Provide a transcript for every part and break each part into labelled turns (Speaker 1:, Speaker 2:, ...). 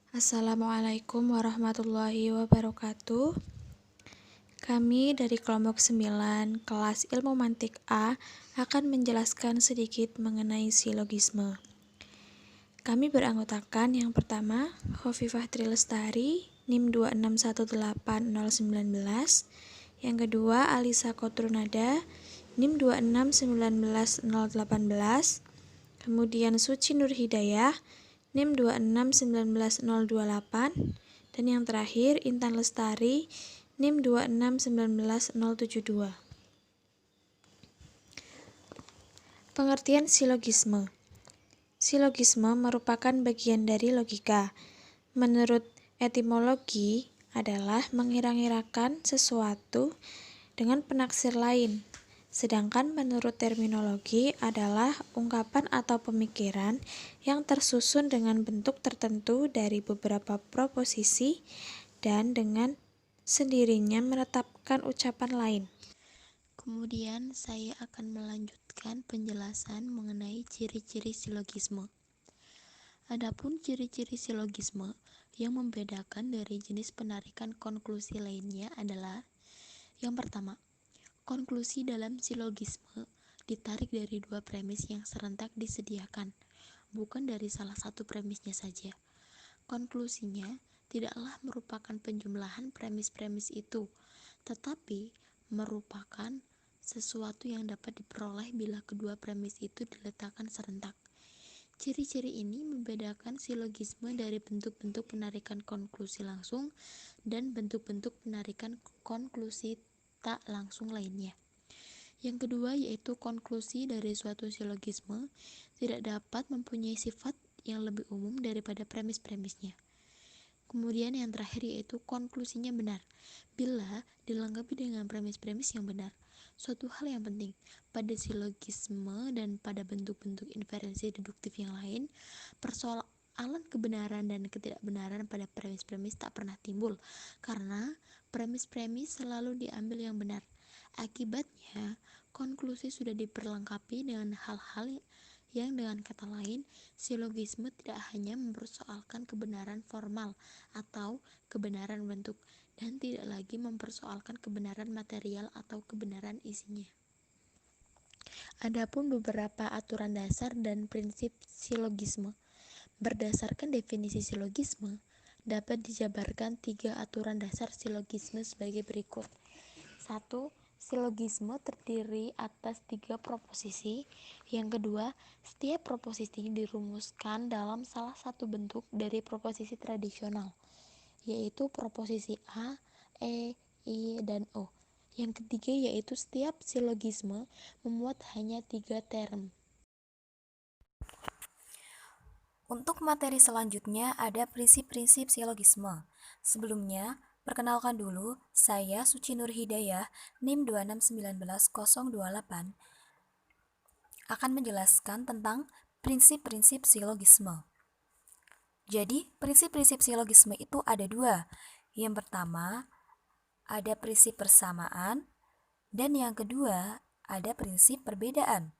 Speaker 1: Assalamualaikum warahmatullahi wabarakatuh. Kami dari kelompok 9 kelas Ilmu Mantik A akan menjelaskan sedikit mengenai silogisme. Kami beranggotakan yang pertama Khofifah Trilestari NIM 2618019, yang kedua Alisa Kotrunada NIM 2699018, kemudian Suci Nur Hidayah NIM 2699028, dan yang terakhir Intan Lestari NIM 2699072. Pengertian silogisme. Silogisme merupakan bagian dari logika. Menurut etimologi adalah mengira-ngirakan sesuatu dengan penaksir lain. Sedangkan menurut terminologi adalah ungkapan atau pemikiran yang tersusun dengan bentuk tertentu dari beberapa proposisi dan dengan sendirinya menetapkan ucapan lain.
Speaker 2: Kemudian saya akan melanjutkan penjelasan mengenai ciri-ciri silogisme. Adapun ciri-ciri silogisme yang membedakan dari jenis penarikan konklusi lainnya adalah: yang pertama, konklusi dalam silogisme ditarik dari dua premis yang serentak disediakan, bukan dari salah satu premisnya saja. Konklusinya tidaklah merupakan penjumlahan premis-premis itu, tetapi merupakan sesuatu yang dapat diperoleh bila kedua premis itu diletakkan serentak. Ciri-ciri ini membedakan silogisme dari bentuk-bentuk penarikan konklusi langsung dan bentuk-bentuk penarikan konklusi tak langsung lainnya. Yang kedua yaitu konklusi dari suatu silogisme tidak dapat mempunyai sifat yang lebih umum daripada premis-premisnya. Kemudian yang terakhir yaitu konklusinya benar bila dilengkapi dengan premis-premis yang benar. Suatu hal yang penting pada silogisme dan pada bentuk-bentuk inferensi deduktif yang lain, persoalan kebenaran dan ketidakbenaran pada premis-premis tak pernah timbul karena premis-premis selalu diambil yang benar. Akibatnya, konklusi sudah diperlengkapi dengan hal-hal yang dengan kata lain, silogisme tidak hanya mempersoalkan kebenaran formal atau kebenaran bentuk, dan tidak lagi mempersoalkan kebenaran material atau kebenaran isinya. Adapun beberapa aturan dasar dan prinsip silogisme. Berdasarkan definisi silogisme, dapat dijabarkan 3 aturan dasar silogisme sebagai berikut. 1. Silogisme terdiri atas 3 proposisi. Yang kedua, setiap proposisi dirumuskan dalam salah satu bentuk dari proposisi tradisional, yaitu proposisi A, E, I, dan O. Yang ketiga yaitu setiap silogisme memuat hanya 3 term.
Speaker 3: Untuk materi selanjutnya ada prinsip-prinsip silogisme. Sebelumnya, perkenalkan dulu, saya Suci Nur Hidayah, NIM 2699028, akan menjelaskan tentang prinsip-prinsip silogisme. Jadi, prinsip-prinsip silogisme itu ada 2. Yang pertama, ada prinsip persamaan, dan yang kedua, ada prinsip perbedaan.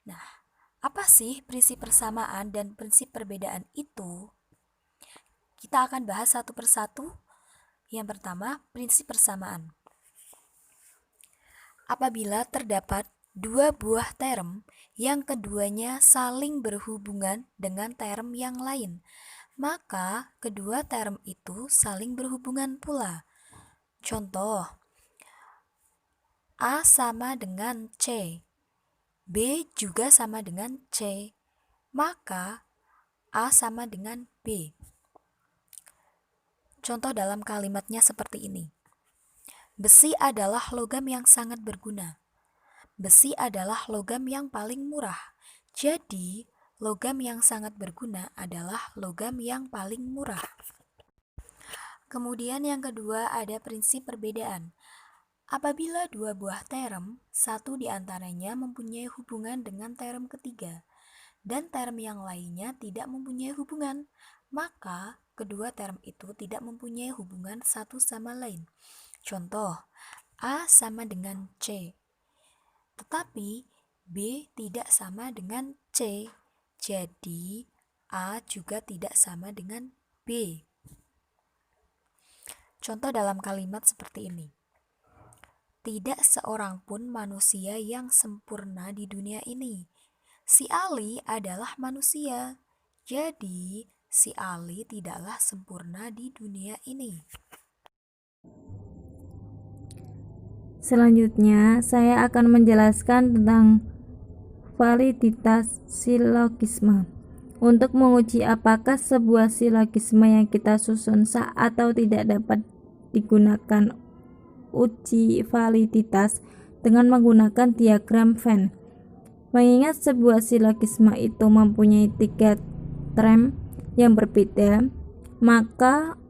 Speaker 3: Nah, apa sih prinsip persamaan dan prinsip perbedaan itu? Kita akan bahas satu persatu. Yang pertama, prinsip persamaan. Apabila terdapat dua buah term yang keduanya saling berhubungan dengan term yang lain, maka kedua term itu saling berhubungan pula. Contoh, A sama dengan C, B juga sama dengan C, maka A sama dengan B. Contoh dalam kalimatnya seperti ini. Besi adalah logam yang sangat berguna. Besi adalah logam yang paling murah. Jadi, logam yang sangat berguna adalah logam yang paling murah. Kemudian yang kedua ada prinsip perbedaan. Apabila dua buah term, satu di antaranya mempunyai hubungan dengan term ketiga, dan term yang lainnya tidak mempunyai hubungan, maka kedua term itu tidak mempunyai hubungan satu sama lain. Contoh, A sama dengan C, tetapi B tidak sama dengan C. Jadi, A juga tidak sama dengan B. Contoh dalam kalimat seperti ini. Tidak seorang pun manusia yang sempurna di dunia ini. Si Ali adalah manusia, jadi si Ali tidaklah sempurna di dunia ini.
Speaker 4: Selanjutnya, saya akan menjelaskan tentang validitas silogisme. Untuk menguji apakah sebuah silogisme yang kita susun sah atau tidak, dapat digunakan uji validitas dengan menggunakan diagram Venn. Mengingat sebuah silogisme itu mempunyai 3 term yang berbeda, maka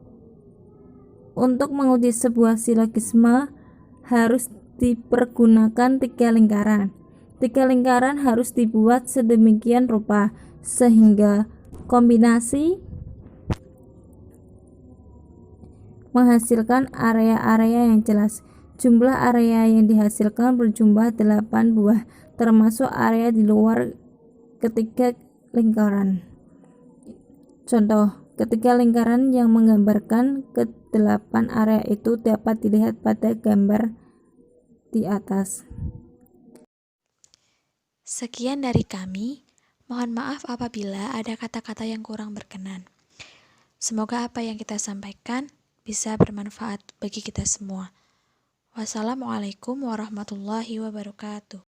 Speaker 4: untuk menguji sebuah silogisme harus dipergunakan 3 lingkaran. 3 lingkaran harus dibuat sedemikian rupa sehingga kombinasi menghasilkan area-area yang jelas. Jumlah area yang dihasilkan berjumlah 8 buah, termasuk area di luar ketiga lingkaran. Contoh, ketiga lingkaran yang menggambarkan ke-8 area itu dapat dilihat pada gambar di atas.
Speaker 1: Sekian dari kami. Mohon maaf apabila ada kata-kata yang kurang berkenan. Semoga apa yang kita sampaikan bisa bermanfaat bagi kita semua. Wassalamualaikum warahmatullahi wabarakatuh.